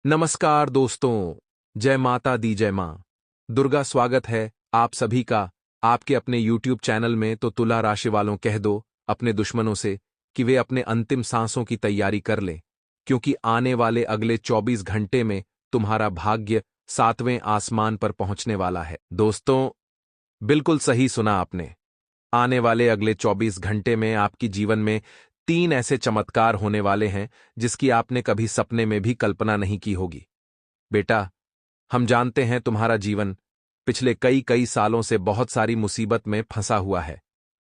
नमस्कार दोस्तों। जय माता दी, जय माँ दुर्गा। स्वागत है आप सभी का आपके अपने YouTube चैनल में। तो तुला राशि वालों, कह दो अपने दुश्मनों से कि वे अपने अंतिम सांसों की तैयारी कर लें, क्योंकि आने वाले अगले 24 घंटे में तुम्हारा भाग्य 7वें आसमान पर पहुंचने वाला है। दोस्तों, बिल्कुल सही सुना आपने। आने वाले अगले 24 घंटे में आपकी जीवन में 3 ऐसे चमत्कार होने वाले हैं जिसकी आपने कभी सपने में भी कल्पना नहीं की होगी। बेटा, हम जानते हैं तुम्हारा जीवन पिछले कई कई सालों से बहुत सारी मुसीबत में फंसा हुआ है।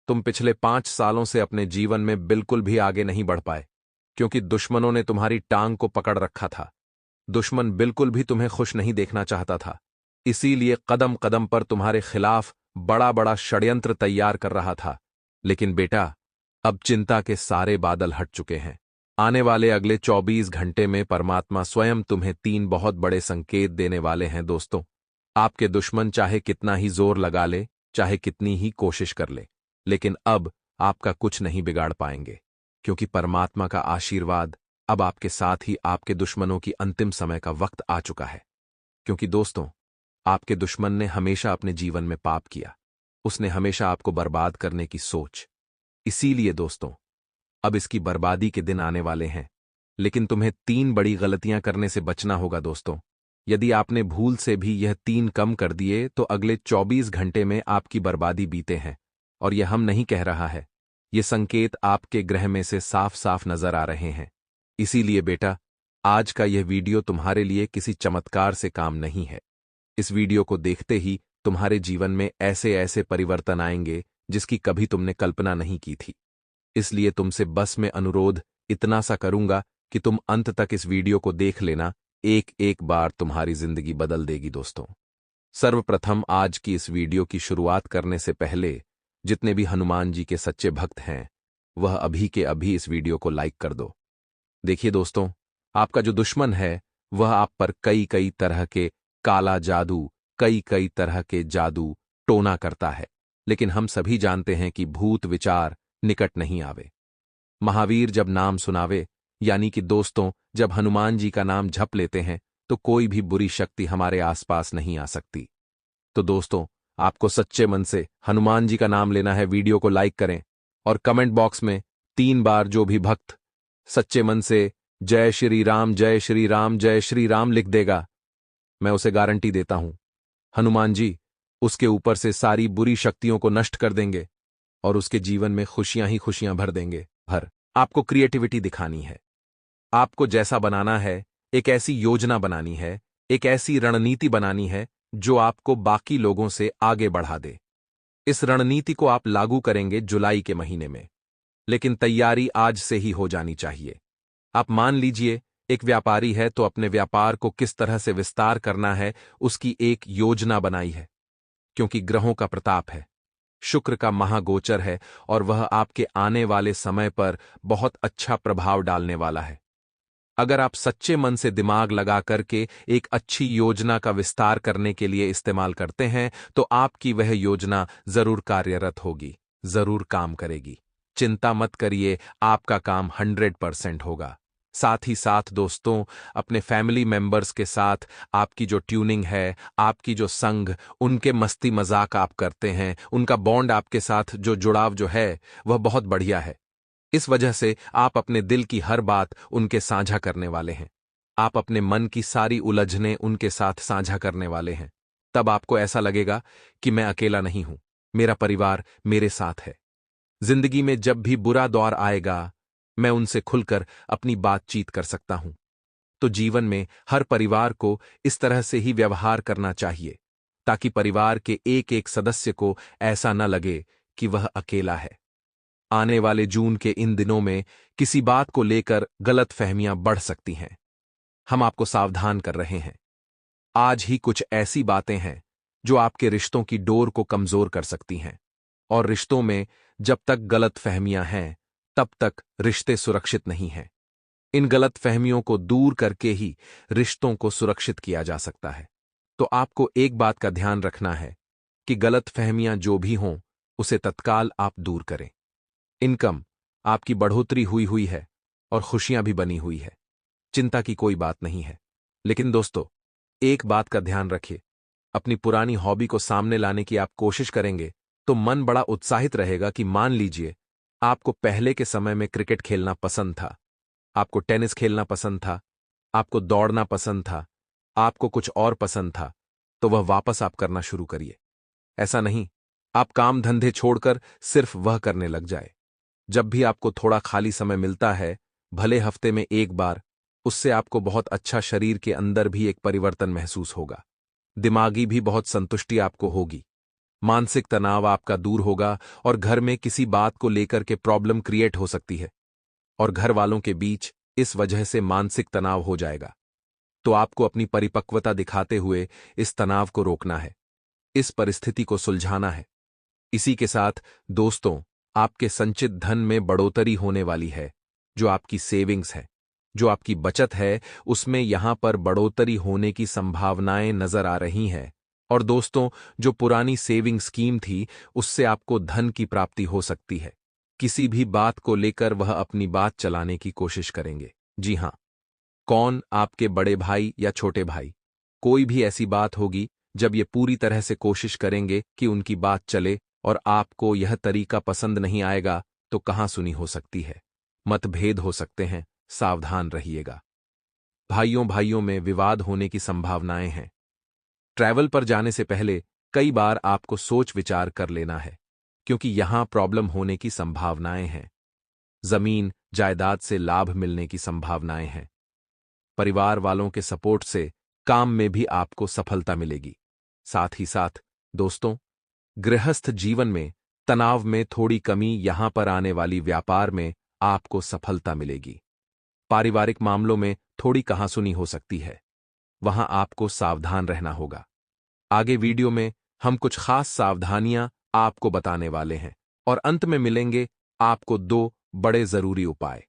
तुम पिछले 5 सालों से अपने जीवन में बिल्कुल भी आगे नहीं बढ़ पाए, क्योंकि दुश्मनों ने तुम्हारी टांग को पकड़ रखा था। दुश्मन बिल्कुल भी तुम्हें खुश नहीं देखना चाहता था, इसीलिए कदम कदम पर तुम्हारे खिलाफ बड़ा बड़ा षड्यंत्र तैयार कर रहा था। लेकिन बेटा, अब चिंता के सारे बादल हट चुके हैं। आने वाले अगले 24 घंटे में परमात्मा स्वयं तुम्हें 3 बहुत बड़े संकेत देने वाले हैं। दोस्तों, आपके दुश्मन चाहे कितना ही जोर लगा ले, चाहे कितनी ही कोशिश कर ले, लेकिन अब आपका कुछ नहीं बिगाड़ पाएंगे, क्योंकि परमात्मा का आशीर्वाद अब आपके साथ ही आपके दुश्मनों की अंतिम समय का वक्त आ चुका है। क्योंकि दोस्तों, आपके दुश्मन ने हमेशा अपने जीवन में पाप किया। उसने हमेशा आपको बर्बाद करने की सोच। इसीलिए दोस्तों, अब इसकी बर्बादी के दिन आने वाले हैं। लेकिन तुम्हें 3 बड़ी गलतियां करने से बचना होगा। दोस्तों, यदि आपने भूल से भी यह 3 कम कर दिए तो अगले 24 घंटे में आपकी बर्बादी बीते हैं। और यह हम नहीं कह रहा है, ये संकेत आपके ग्रह में से साफ साफ नजर आ रहे हैं। इसीलिए बेटा, आज का यह वीडियो तुम्हारे लिए किसी चमत्कार से काम नहीं है। इस वीडियो को देखते ही तुम्हारे जीवन में ऐसे ऐसे परिवर्तन आएंगे जिसकी कभी तुमने कल्पना नहीं की थी। इसलिए तुमसे बस मैं अनुरोध इतना सा करूंगा कि तुम अंत तक इस वीडियो को देख लेना। एक एक बार तुम्हारी जिंदगी बदल देगी। दोस्तों, सर्वप्रथम आज की इस वीडियो की शुरुआत करने से पहले जितने भी हनुमान जी के सच्चे भक्त हैं, वह अभी के अभी इस वीडियो को लाइक कर दो। देखिए दोस्तों, आपका जो दुश्मन है वह आप पर कई कई तरह के काला जादू, कई कई तरह के जादू टोना करता है। लेकिन हम सभी जानते हैं कि भूत विचार निकट नहीं आवे। महावीर जब नाम सुनावे, यानी कि दोस्तों, जब हनुमान जी का नाम जप लेते हैं तो कोई भी बुरी शक्ति हमारे आसपास नहीं आ सकती। तो दोस्तों, आपको सच्चे मन से हनुमान जी का नाम लेना है। वीडियो को लाइक करें और कमेंट बॉक्स में 3 बार जो भी भक्त सच्चे मन से जय श्री राम, जय श्री राम, जय श्री राम लिख देगा, मैं उसे गारंटी देता हूं, हनुमान जी उसके ऊपर से सारी बुरी शक्तियों को नष्ट कर देंगे और उसके जीवन में खुशियां ही खुशियां भर देंगे। आपको क्रिएटिविटी दिखानी है। आपको जैसा बनाना है, एक ऐसी योजना बनानी है, एक ऐसी रणनीति बनानी है जो आपको बाकी लोगों से आगे बढ़ा दे। इस रणनीति को आप लागू करेंगे जुलाई के महीने में, लेकिन तैयारी आज से ही हो जानी चाहिए। आप मान लीजिए एक व्यापारी है तो अपने व्यापार को किस तरह से विस्तार करना है उसकी एक योजना बनाई है। क्योंकि ग्रहों का प्रताप है, शुक्र का महागोचर है और वह आपके आने वाले समय पर बहुत अच्छा प्रभाव डालने वाला है। अगर आप सच्चे मन से दिमाग लगा करके एक अच्छी योजना का विस्तार करने के लिए इस्तेमाल करते हैं तो आपकी वह योजना जरूर कार्यरत होगी, जरूर काम करेगी। चिंता मत करिए, आपका काम 100% होगा। साथ ही साथ दोस्तों, अपने फैमिली मेंबर्स के साथ आपकी जो ट्यूनिंग है, आपकी जो संग, उनके मस्ती मजाक आप करते हैं, उनका बॉन्ड आपके साथ जो जुड़ाव जो है वह बहुत बढ़िया है। इस वजह से आप अपने दिल की हर बात उनके साझा करने वाले हैं। आप अपने मन की सारी उलझनें उनके साथ साझा करने वाले हैं। तब आपको ऐसा लगेगा कि मैं अकेला नहीं हूं, मेरा परिवार मेरे साथ है। जिंदगी में जब भी बुरा दौर आएगा, मैं उनसे खुलकर अपनी बातचीत कर सकता हूं। तो जीवन में हर परिवार को इस तरह से ही व्यवहार करना चाहिए, ताकि परिवार के एक एक सदस्य को ऐसा न लगे कि वह अकेला है। आने वाले जून के इन दिनों में किसी बात को लेकर गलतफहमियां बढ़ सकती हैं। हम आपको सावधान कर रहे हैं। आज ही कुछ ऐसी बातें हैं जो आपके रिश्तों की डोर को कमजोर कर सकती हैं। और रिश्तों में जब तक गलतफहमियां हैं, तब तक रिश्ते सुरक्षित नहीं हैं। इन गलतफहमियों को दूर करके ही रिश्तों को सुरक्षित किया जा सकता है। तो आपको एक बात का ध्यान रखना है कि गलतफहमियां जो भी हों, उसे तत्काल आप दूर करें। इनकम आपकी बढ़ोतरी हुई हुई है और खुशियां भी बनी हुई है। चिंता की कोई बात नहीं है। लेकिन दोस्तों, एक बात का ध्यान रखिए, अपनी पुरानी हॉबी को सामने लाने की आप कोशिश करेंगे तो मन बड़ा उत्साहित रहेगा कि मान लीजिए आपको पहले के समय में क्रिकेट खेलना पसंद था, आपको टेनिस खेलना पसंद था, आपको दौड़ना पसंद था, आपको कुछ और पसंद था, तो वह वापस आप करना शुरू करिए। ऐसा नहीं, आप काम धंधे छोड़कर सिर्फ वह करने लग जाए। जब भी आपको थोड़ा खाली समय मिलता है, भले हफ्ते में एक बार, उससे आपको बहुत अच्छा शरीर के अंदर भी एक परिवर्तन महसूस होगा। दिमागी भी बहुत संतुष्टि आपको होगी। मानसिक तनाव आपका दूर होगा और घर में किसी बात को लेकर के प्रॉब्लम क्रिएट हो सकती है और घर वालों के बीच इस वजह से मानसिक तनाव हो जाएगा। तो आपको अपनी परिपक्वता दिखाते हुए इस तनाव को रोकना है, इस परिस्थिति को सुलझाना है। इसी के साथ दोस्तों, आपके संचित धन में बढ़ोतरी होने वाली है। जो आपकी सेविंग्स है, जो आपकी बचत है, उसमें यहां पर बढ़ोतरी होने की संभावनाएं नजर आ रही हैं। और दोस्तों, जो पुरानी सेविंग स्कीम थी, उससे आपको धन की प्राप्ति हो सकती है। किसी भी बात को लेकर वह अपनी बात चलाने की कोशिश करेंगे। जी हां, कौन? आपके बड़े भाई या छोटे भाई। कोई भी ऐसी बात होगी जब ये पूरी तरह से कोशिश करेंगे कि उनकी बात चले और आपको यह तरीका पसंद नहीं आएगा, तो कहां सुनी हो सकती है। मतभेद हो सकते हैं, सावधान रहिएगा। भाइयों भाइयों में विवाद होने की संभावनाएं हैं। ट्रैवल पर जाने से पहले कई बार आपको सोच विचार कर लेना है, क्योंकि यहां प्रॉब्लम होने की संभावनाएं हैं। जमीन जायदाद से लाभ मिलने की संभावनाएं हैं। परिवार वालों के सपोर्ट से काम में भी आपको सफलता मिलेगी। साथ ही साथ दोस्तों, गृहस्थ जीवन में तनाव में थोड़ी कमी, यहां पर आने वाली व्यापार में आपको सफलता मिलेगी। पारिवारिक मामलों में थोड़ी कहासुनी हो सकती है, वहां आपको सावधान रहना होगा। आगे वीडियो में हम कुछ खास सावधानियां आपको बताने वाले हैं और अंत में मिलेंगे आपको 2 बड़े जरूरी उपाय।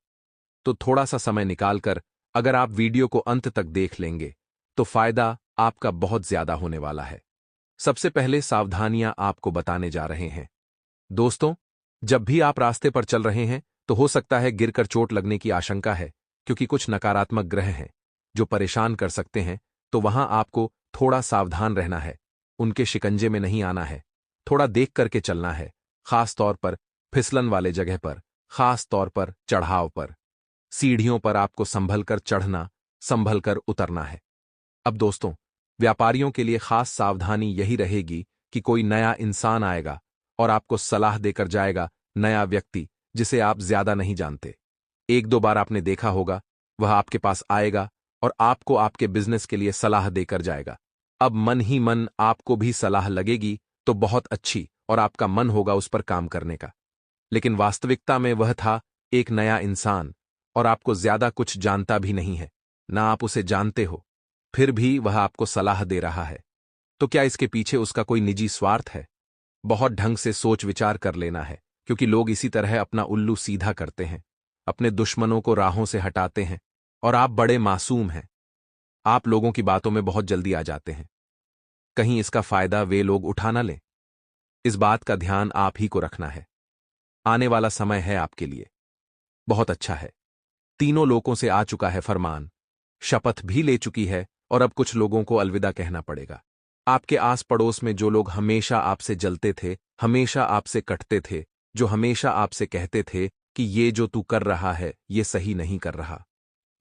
तो थोड़ा सा समय निकालकर अगर आप वीडियो को अंत तक देख लेंगे तो फायदा आपका बहुत ज्यादा होने वाला है। सबसे पहले सावधानियां आपको बताने जा रहे हैं। दोस्तों, जब भी आप रास्ते पर चल रहे हैं तो हो सकता है गिरकर चोट लगने की आशंका है, क्योंकि कुछ नकारात्मक ग्रह हैं जो परेशान कर सकते हैं। तो वहां आपको थोड़ा सावधान रहना है, उनके शिकंजे में नहीं आना है। थोड़ा देख करके चलना है, खास तौर पर फिसलन वाले जगह पर, खास तौर पर चढ़ाव पर। सीढ़ियों पर आपको संभल कर चढ़ना, संभल कर उतरना है। अब दोस्तों, व्यापारियों के लिए खास सावधानी यही रहेगी कि कोई नया इंसान आएगा और आपको सलाह देकर जाएगा, नया व्यक्ति जिसे आप ज्यादा नहीं जानते। 1-2 बार आपने देखा होगा, वह आपके पास आएगा और आपको आपके बिजनेस के लिए सलाह देकर जाएगा। अब मन ही मन आपको भी सलाह लगेगी तो बहुत अच्छी और आपका मन होगा उस पर काम करने का। लेकिन वास्तविकता में वह था एक नया इंसान और आपको ज्यादा कुछ जानता भी नहीं है, ना आप उसे जानते हो, फिर भी वह आपको सलाह दे रहा है। तो क्या इसके पीछे उसका कोई निजी स्वार्थ है? बहुत ढंग से सोच विचार कर लेना है, क्योंकि लोग इसी तरह अपना उल्लू सीधा करते हैं, अपने दुश्मनों को राहों से हटाते हैं। और आप बड़े मासूम हैं, आप लोगों की बातों में बहुत जल्दी आ जाते हैं। कहीं इसका फायदा वे लोग उठा ना लें। इस बात का ध्यान आप ही को रखना है। आने वाला समय है आपके लिए बहुत अच्छा है। तीनों लोगों से आ चुका है फरमान, शपथ भी ले चुकी है और अब कुछ लोगों को अलविदा कहना पड़ेगा। आपके आस पड़ोस में जो लोग हमेशा आपसे जलते थे, हमेशा आपसे कटते थे, जो हमेशा आपसे कहते थे कि ये जो तू कर रहा है ये सही नहीं कर रहा,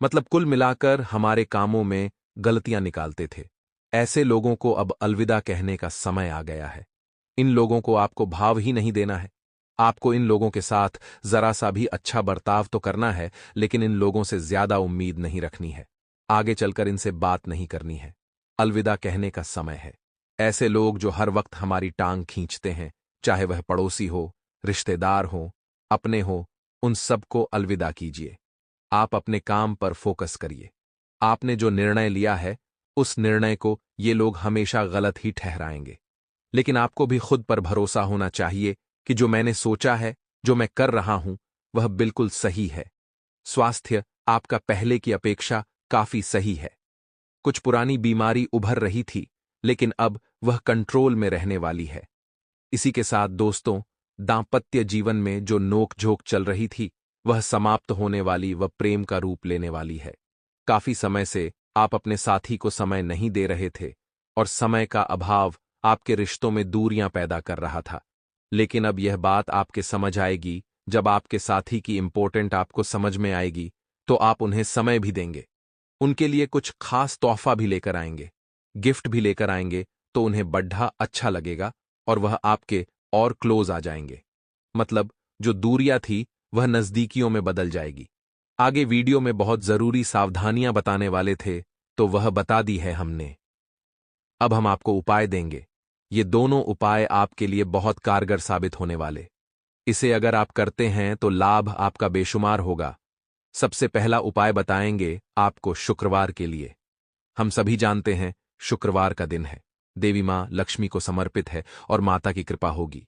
मतलब कुल मिलाकर हमारे कामों में गलतियां निकालते थे, ऐसे लोगों को अब अलविदा कहने का समय आ गया है। इन लोगों को आपको भाव ही नहीं देना है। आपको इन लोगों के साथ जरा सा भी अच्छा बर्ताव तो करना है, लेकिन इन लोगों से ज्यादा उम्मीद नहीं रखनी है। आगे चलकर इनसे बात नहीं करनी है। अलविदा कहने का समय है। ऐसे लोग जो हर वक्त हमारी टांग खींचते हैं, चाहे वह पड़ोसी हो, रिश्तेदार हो, अपने हो, उन सबको अलविदा कीजिए। आप अपने काम पर फोकस करिए। आपने जो निर्णय लिया है, उस निर्णय को ये लोग हमेशा गलत ही ठहराएंगे। लेकिन आपको भी खुद पर भरोसा होना चाहिए कि जो मैंने सोचा है, जो मैं कर रहा हूं, वह बिल्कुल सही है। स्वास्थ्य आपका पहले की अपेक्षा काफी सही है। कुछ पुरानी बीमारी उभर रही थी, लेकिन अब वह कंट्रोल में रहने वाली है। इसी के साथ दोस्तों, दांपत्य जीवन में जो नोक-झोंक चल रही थी, वह समाप्त होने वाली व प्रेम का रूप लेने वाली है। काफी समय से आप अपने साथी को समय नहीं दे रहे थे और समय का अभाव आपके रिश्तों में दूरियां पैदा कर रहा था। लेकिन अब यह बात आपके समझ आएगी, जब आपके साथी की इम्पोर्टेंट आपको समझ में आएगी तो आप उन्हें समय भी देंगे, उनके लिए कुछ खास तोहफा भी लेकर आएंगे, गिफ्ट भी लेकर आएंगे, तो उन्हें बड़ा अच्छा लगेगा और वह आपके और क्लोज आ जाएंगे। मतलब जो दूरियां थी वह नजदीकियों में बदल जाएगी। आगे वीडियो में बहुत जरूरी सावधानियां बताने वाले थे, तो वह बता दी है हमने। अब हम आपको उपाय देंगे। ये दोनों उपाय आपके लिए बहुत कारगर साबित होने वाले। इसे अगर आप करते हैं तो लाभ आपका बेशुमार होगा। सबसे पहला उपाय बताएंगे आपको शुक्रवार के लिए। हम सभी जानते हैं शुक्रवार का दिन है, देवी मां लक्ष्मी को समर्पित है और माता की कृपा होगी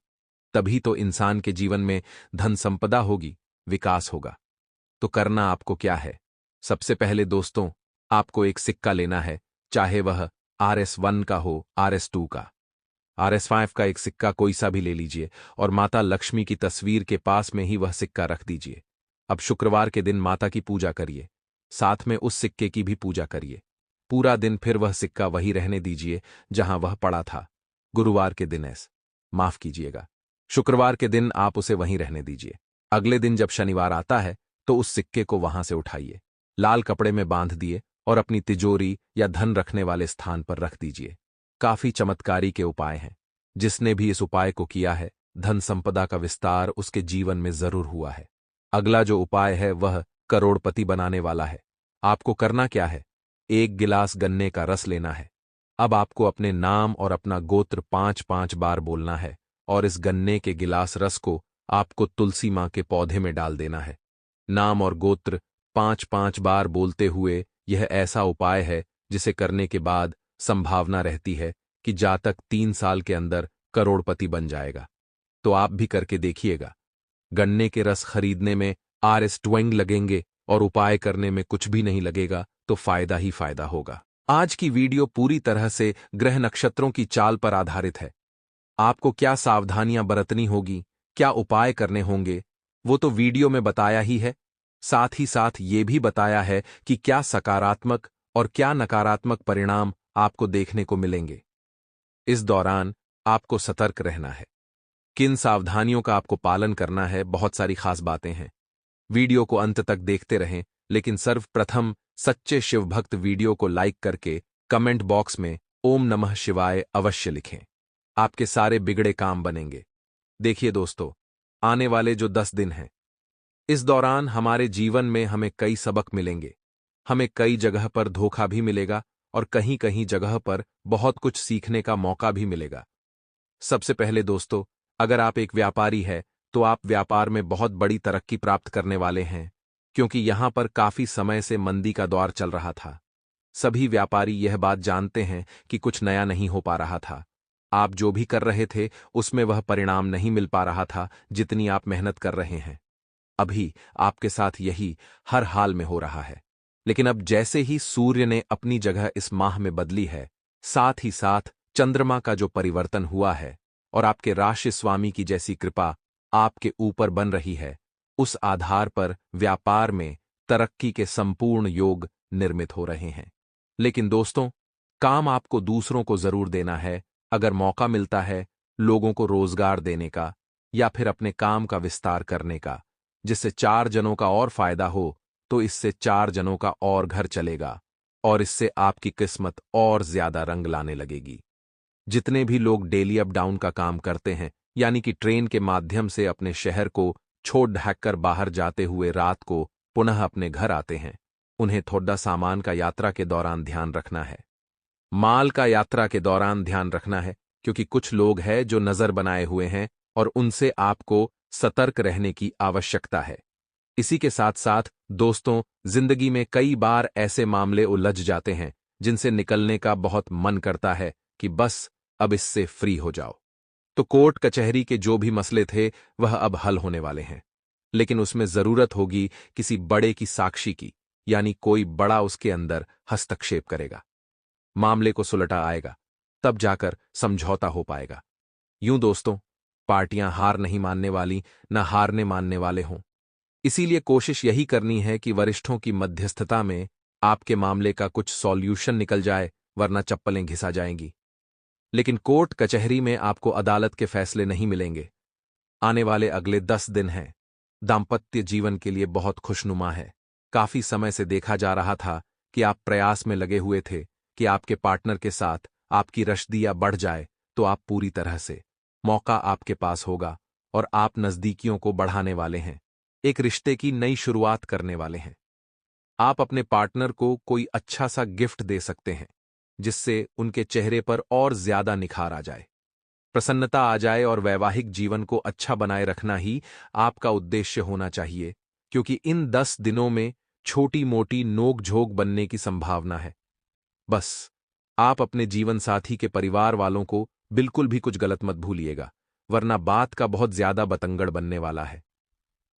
तभी तो इंसान के जीवन में धन संपदा होगी, विकास होगा। तो करना आपको क्या है? सबसे पहले दोस्तों, आपको एक सिक्का लेना है, चाहे वह RS1 का हो, RS2 का, RS5 का एक सिक्का कोई सा भी ले लीजिए और माता लक्ष्मी की तस्वीर के पास में ही वह सिक्का रख दीजिए। अब शुक्रवार के दिन माता की पूजा करिए, साथ में उस सिक्के की भी पूजा करिए। पूरा दिन फिर वह सिक्का वही रहने दीजिए जहां वह पड़ा था। गुरुवार के दिन माफ कीजिएगा, शुक्रवार के दिन आप उसे वहीं रहने दीजिए। अगले दिन जब शनिवार आता है तो उस सिक्के को वहां से उठाइए, लाल कपड़े में बांध दिए और अपनी तिजोरी या धन रखने वाले स्थान पर रख दीजिए। काफी चमत्कारी के उपाय हैं। जिसने भी इस उपाय को किया है, धन संपदा का विस्तार उसके जीवन में जरूर हुआ है। अगला जो उपाय है वह करोड़पति बनाने वाला है। आपको करना क्या है? 1 गिलास गन्ने का रस लेना है। अब आपको अपने नाम और अपना गोत्र 5-5 बार बोलना है और इस गन्ने के गिलास रस को आपको तुलसी मां के पौधे में डाल देना है। नाम और गोत्र 5-5 बार बोलते हुए यह ऐसा उपाय है जिसे करने के बाद संभावना रहती है कि जातक 3 साल के अंदर करोड़पति बन जाएगा। तो आप भी करके देखिएगा। गन्ने के रस खरीदने में RS20 लगेंगे और उपाय करने में कुछ भी नहीं लगेगा, तो फायदा ही फायदा होगा। आज की वीडियो पूरी तरह से ग्रह नक्षत्रों की चाल पर आधारित है। आपको क्या सावधानियां बरतनी होगी, क्या उपाय करने होंगे, वो तो वीडियो में बताया ही है। साथ ही साथ ये भी बताया है कि क्या सकारात्मक और क्या नकारात्मक परिणाम आपको देखने को मिलेंगे। इस दौरान आपको सतर्क रहना है। किन सावधानियों का आपको पालन करना है, बहुत सारी खास बातें हैं। वीडियो को अंत तक देखते रहें, लेकिन सर्वप्रथम सच्चे शिवभक्त वीडियो को लाइक करके कमेंट बॉक्स में ओम नमः शिवाय अवश्य लिखें। आपके सारे बिगड़े काम बनेंगे। देखिए दोस्तों, आने वाले जो 10 दिन हैं, इस दौरान हमारे जीवन में हमें कई सबक मिलेंगे। हमें कई जगह पर धोखा भी मिलेगा और कहीं कहीं जगह पर बहुत कुछ सीखने का मौका भी मिलेगा। सबसे पहले दोस्तों, अगर आप एक व्यापारी हैं तो आप व्यापार में बहुत बड़ी तरक्की प्राप्त करने वाले हैं, क्योंकि यहां पर काफी समय से मंदी का दौर चल रहा था। सभी व्यापारी यह बात जानते हैं कि कुछ नया नहीं हो पा रहा था। आप जो भी कर रहे थे उसमें वह परिणाम नहीं मिल पा रहा था जितनी आप मेहनत कर रहे हैं। अभी आपके साथ यही हर हाल में हो रहा है। लेकिन अब जैसे ही सूर्य ने अपनी जगह इस माह में बदली है, साथ ही साथ चंद्रमा का जो परिवर्तन हुआ है और आपके राशि स्वामी की जैसी कृपा आपके ऊपर बन रही है, उस आधार पर व्यापार में तरक्की के संपूर्ण योग निर्मित हो रहे हैं। लेकिन दोस्तों, काम आपको दूसरों को जरूर देना है। अगर मौका मिलता है लोगों को रोजगार देने का या फिर अपने काम का विस्तार करने का, जिससे 4 जनों का और फायदा हो, तो इससे 4 जनों का और घर चलेगा और इससे आपकी किस्मत और ज्यादा रंग लाने लगेगी। जितने भी लोग डेली अप डाउन का काम करते हैं, यानी कि ट्रेन के माध्यम से अपने शहर को छोड़ ढाक कर बाहर जाते हुए रात को पुनः अपने घर आते हैं, उन्हें थोड़ा सामान का यात्रा के दौरान ध्यान रखना है। माल का यात्रा के दौरान ध्यान रखना है, क्योंकि कुछ लोग हैं जो नजर बनाए हुए हैं और उनसे आपको सतर्क रहने की आवश्यकता है। इसी के साथ साथ दोस्तों, जिंदगी में कई बार ऐसे मामले उलझ जाते हैं जिनसे निकलने का बहुत मन करता है कि बस अब इससे फ्री हो जाओ। तो कोर्ट कचहरी के जो भी मसले थे वह अब हल होने वाले हैं, लेकिन उसमें जरूरत होगी किसी बड़े की साक्षी की, यानी कोई बड़ा उसके अंदर हस्तक्षेप करेगा, मामले को सुलटा आएगा, तब जाकर समझौता हो पाएगा। यूं दोस्तों, पार्टियां हार नहीं मानने वाली, न हारने मानने वाले हों। इसीलिए कोशिश यही करनी है कि वरिष्ठों की मध्यस्थता में आपके मामले का कुछ सॉल्यूशन निकल जाए, वरना चप्पलें घिसा जाएंगी। लेकिन कोर्ट कचहरी में आपको अदालत के फैसले नहीं मिलेंगे। आने वाले अगले 10 दिन हैं दाम्पत्य जीवन के लिए बहुत खुशनुमा है। काफी समय से देखा जा रहा था कि आप प्रयास में लगे हुए थे कि आपके पार्टनर के साथ आपकी रश्दियां बढ़ जाए, तो आप पूरी तरह से मौका आपके पास होगा और आप नजदीकियों को बढ़ाने वाले हैं, एक रिश्ते की नई शुरुआत करने वाले हैं। आप अपने पार्टनर को कोई अच्छा सा गिफ्ट दे सकते हैं जिससे उनके चेहरे पर और ज्यादा निखार आ जाए, प्रसन्नता आ जाए, और वैवाहिक जीवन को अच्छा बनाए रखना ही आपका उद्देश्य होना चाहिए, क्योंकि इन 10 दिनों में छोटी मोटी नोक झोंक बनने की संभावना है। बस आप अपने जीवन साथी के परिवार वालों को बिल्कुल भी कुछ गलत मत भूलिएगा, वरना बात का बहुत ज्यादा बतंगड़ बनने वाला है।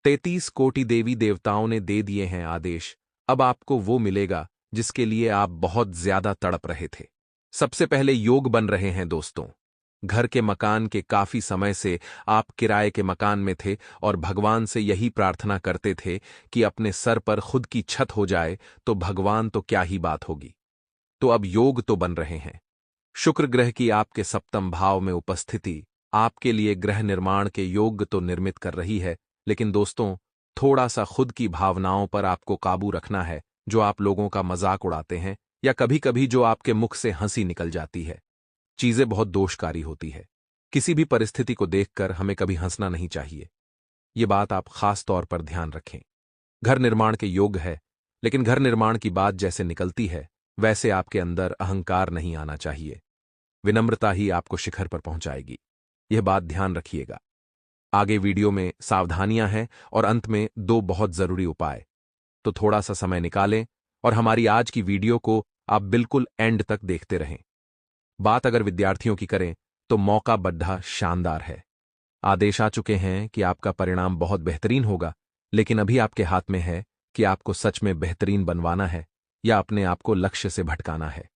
33 कोटि देवी देवताओं ने दे दिए हैं आदेश। अब आपको वो मिलेगा जिसके लिए आप बहुत ज्यादा तड़प रहे थे। सबसे पहले योग बन रहे हैं दोस्तों। घर के मकान के काफी समय से आप किराए के मकान में थे और भगवान से यही प्रार्थना करते थे कि अपने सर पर खुद की छत हो जाए, तो भगवान तो क्या ही बात होगी। तो अब योग तो बन रहे हैं। शुक्र ग्रह की आपके सप्तम भाव में उपस्थिति आपके लिए गृह निर्माण के योग तो निर्मित कर रही है, लेकिन दोस्तों, थोड़ा सा खुद की भावनाओं पर आपको काबू रखना है। जो आप लोगों का मजाक उड़ाते हैं या कभी कभी जो आपके मुख से हंसी निकल जाती है, चीजें बहुत दोषकारी होती है। किसी भी परिस्थिति को देखकर हमें कभी हंसना नहीं चाहिए। ये बात आप खास तौर पर ध्यान रखें। घर निर्माण के योग है, लेकिन घर निर्माण की बात जैसे निकलती है वैसे आपके अंदर अहंकार नहीं आना चाहिए। विनम्रता ही आपको शिखर पर पहुंचाएगी। यह बात ध्यान रखिएगा। आगे वीडियो में सावधानियां हैं और अंत में 2 बहुत जरूरी उपाय। तो थोड़ा सा समय निकालें और हमारी आज की वीडियो को आप बिल्कुल एंड तक देखते रहें। बात अगर विद्यार्थियों की करें तो मौका बड्ढा शानदार है। आदेश आ चुके हैं कि आपका परिणाम बहुत बेहतरीन होगा, लेकिन अभी आपके हाथ में है कि आपको सच में बेहतरीन बनवाना है या अपने आप को लक्ष्य से भटकाना है।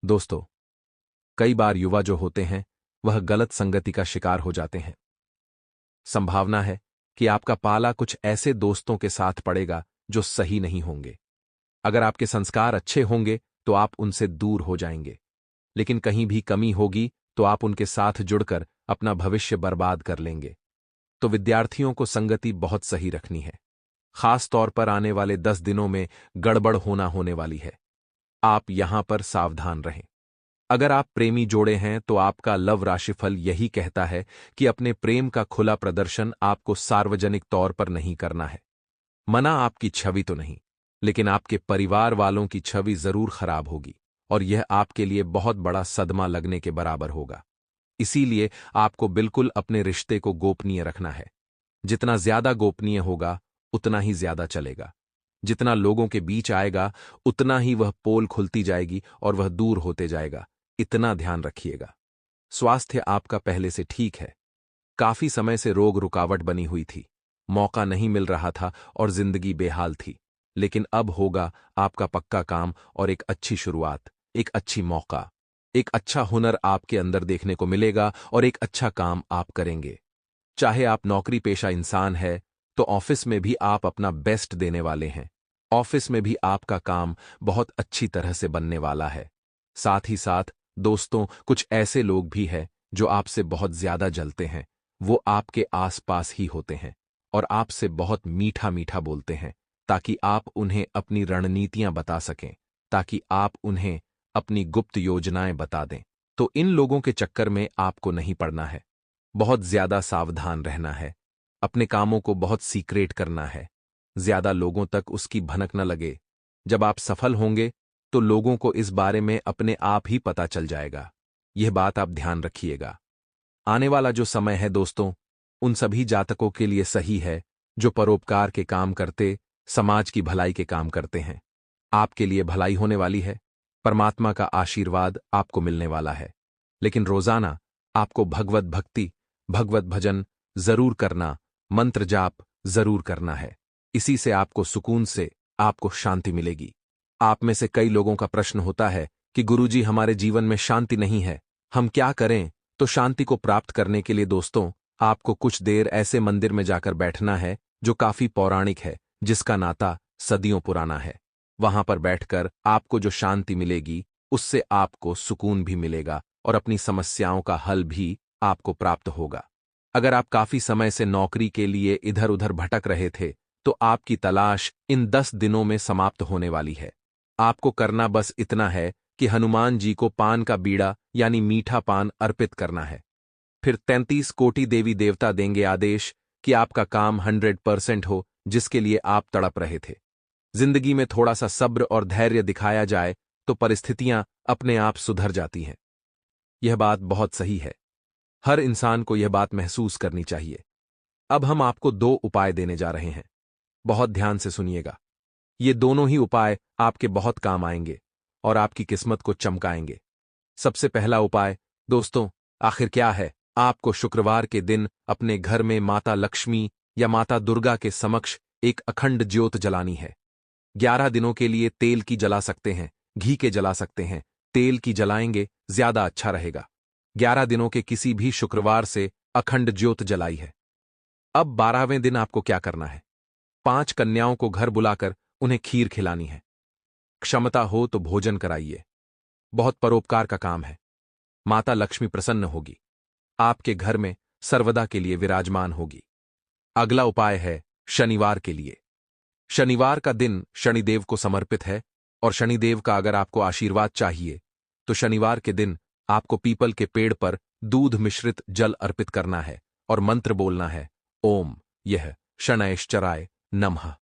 दोस्तों, कई बार युवा जो होते हैं वह गलत संगति का शिकार हो जाते हैं। संभावना है कि आपका पाला कुछ ऐसे दोस्तों के साथ पड़ेगा जो सही नहीं होंगे। अगर आपके संस्कार अच्छे होंगे तो आप उनसे दूर हो जाएंगे, लेकिन कहीं भी कमी होगी तो आप उनके साथ जुड़कर अपना भविष्य बर्बाद कर लेंगे। तो विद्यार्थियों को संगति बहुत सही रखनी है। खास तौर पर आने वाले 10 दिनों में गड़बड़ होने वाली है। आप यहां पर सावधान रहें। अगर आप प्रेमी जोड़े हैं तो आपका लव राशिफल यही कहता है कि अपने प्रेम का खुला प्रदर्शन आपको सार्वजनिक तौर पर नहीं करना है। मना आपकी छवि तो नहीं, लेकिन आपके परिवार वालों की छवि जरूर खराब होगी और यह आपके लिए बहुत बड़ा सदमा लगने के बराबर होगा। इसीलिए आपको बिल्कुल अपने रिश्ते को गोपनीय रखना है। जितना ज्यादा गोपनीय होगा उतना ही ज्यादा चलेगा। जितना लोगों के बीच आएगा उतना ही वह पोल खुलती जाएगी और वह दूर होते जाएगा। इतना ध्यान रखिएगा। स्वास्थ्य आपका पहले से ठीक है। काफी समय से रोग रुकावट बनी हुई थी, मौका नहीं मिल रहा था और जिंदगी बेहाल थी, लेकिन अब होगा आपका पक्का काम और एक अच्छी शुरुआत, एक अच्छी मौका, एक अच्छा हुनर आपके अंदर देखने को मिलेगा और एक अच्छा काम आप करेंगे। चाहे आप नौकरी पेशा इंसान है तो ऑफिस में भी आप अपना बेस्ट देने वाले हैं। ऑफिस में भी आपका काम बहुत अच्छी तरह से बनने वाला है। साथ ही साथ दोस्तों, कुछ ऐसे लोग भी हैं जो आपसे बहुत ज्यादा जलते हैं। वो आपके आसपास ही होते हैं और आपसे बहुत मीठा मीठा बोलते हैं ताकि आप उन्हें अपनी रणनीतियां बता सकें, ताकि आप उन्हें अपनी गुप्त योजनाएं बता दें। तो इन लोगों के चक्कर में आपको नहीं पड़ना है। बहुत ज्यादा सावधान रहना है। अपने कामों को बहुत सीक्रेट करना है। ज्यादा लोगों तक उसकी भनक न लगे। जब आप सफल होंगे तो लोगों को इस बारे में अपने आप ही पता चल जाएगा। यह बात आप ध्यान रखिएगा। आने वाला जो समय है दोस्तों, उन सभी जातकों के लिए सही है जो परोपकार के काम करते, समाज की भलाई के काम करते हैं। आपके लिए भलाई होने वाली है। परमात्मा का आशीर्वाद आपको मिलने वाला है। लेकिन रोजाना आपको भगवत भक्ति, भगवत भजन जरूर करना, मंत्र जाप जरूर करना है। इसी से आपको सुकून से आपको शांति मिलेगी। आप में से कई लोगों का प्रश्न होता है कि गुरुजी, हमारे जीवन में शांति नहीं है, हम क्या करें? तो शांति को प्राप्त करने के लिए दोस्तों, आपको कुछ देर ऐसे मंदिर में जाकर बैठना है जो काफी पौराणिक है, जिसका नाता सदियों पुराना है। वहां पर बैठकर आपको जो शांति मिलेगी उससे आपको सुकून भी मिलेगा और अपनी समस्याओं का हल भी आपको प्राप्त होगा। अगर आप काफी समय से नौकरी के लिए इधर उधर भटक रहे थे तो आपकी तलाश इन 10 दिनों में समाप्त होने वाली है। आपको करना बस इतना है कि हनुमान जी को पान का बीड़ा यानी मीठा पान अर्पित करना है। फिर 33 कोटि देवी देवता देंगे आदेश कि आपका काम 100% हो जिसके लिए आप तड़प रहे थे। जिंदगी में थोड़ा सा सब्र और धैर्य दिखाया जाए तो परिस्थितियां अपने आप सुधर जाती हैं। यह बात बहुत सही है। हर इंसान को यह बात महसूस करनी चाहिए। अब हम आपको 2 उपाय देने जा रहे हैं। बहुत ध्यान से सुनिएगा। ये दोनों ही उपाय आपके बहुत काम आएंगे और आपकी किस्मत को चमकाएंगे। सबसे पहला उपाय, दोस्तों, आखिर क्या है? आपको शुक्रवार के दिन अपने घर में माता लक्ष्मी या माता दुर्गा के समक्ष एक अखंड ज्योत जलानी है। 11 दिनों के लिए तेल की जला सकते हैं, घी के जला सकते हैं। तेल की जलाएंगे ज्यादा अच्छा रहेगा। 11 दिनों के किसी भी शुक्रवार से अखंड ज्योत जलाई है। अब 12वें दिन आपको क्या करना है? 5 कन्याओं को घर बुलाकर उन्हें खीर खिलानी है। क्षमता हो तो भोजन कराइए। बहुत परोपकार का काम है। माता लक्ष्मी प्रसन्न होगी, आपके घर में सर्वदा के लिए विराजमान होगी। अगला उपाय है शनिवार के लिए। शनिवार का दिन शनिदेव को समर्पित है और शनिदेव का अगर आपको आशीर्वाद चाहिए तो शनिवार के दिन आपको पीपल के पेड़ पर दूध मिश्रित जल अर्पित करना है और मंत्र बोलना है, ओम यह शनैश्चराय नमः।